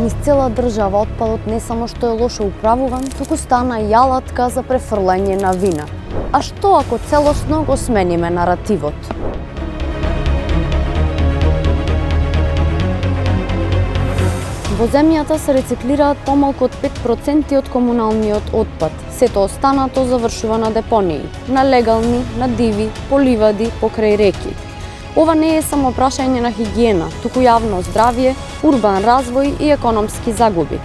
низ цела држава отпадот не само што е лошо управуван, туку стана и алатка за префрлање на вина. А што ако целосно го смениме наративот? Во земјата се рециклираат помалку од 5% од комуналниот отпад. Сето останато завршува на депонии, на легални, на диви, по ливади, покрај реки. Ова не е само прашање на хигиена, туку јавно здравје, урбан развој и економски загуби.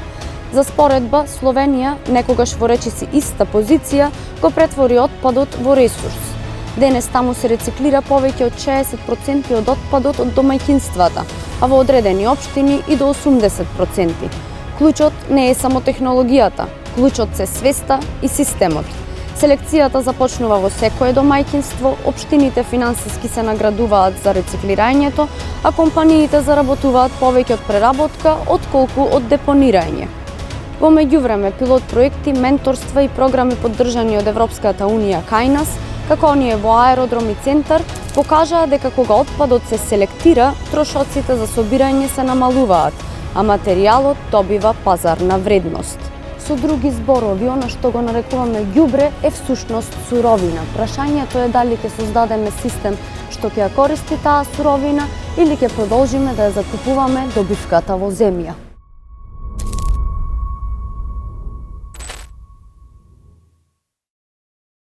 За споредба, Словенија, некогаш во речиси иста позиција, го претвори отпадот во ресурс. Денес таму се рециклира повеќе од 60% од отпадот од домаќинствата, а во одредени општини и до 80%. Клучот не е само технологијата, клучот се свеста и системот. Селекцијата започнува во секое домаќинство, општините финансиски се наградуваат за рециклирањето, а компаниите заработуваат повеќе од преработка отколку од депонирање. Во меѓувреме, пилот проекти, менторства и програми поддржани од Европската унија кај нас, како оние во аеродром и центар, покажаа дека кога отпадот се селектира, трошоците за собирање се намалуваат, а материјалот добива пазарна вредност. Со други зборови, она што го нарекуваме ѓубре е всушност суровина. Прашањето е дали ќе создадеме систем што ќе ја користи таа суровина или ќе продолжиме да ја закупуваме добивката во земја.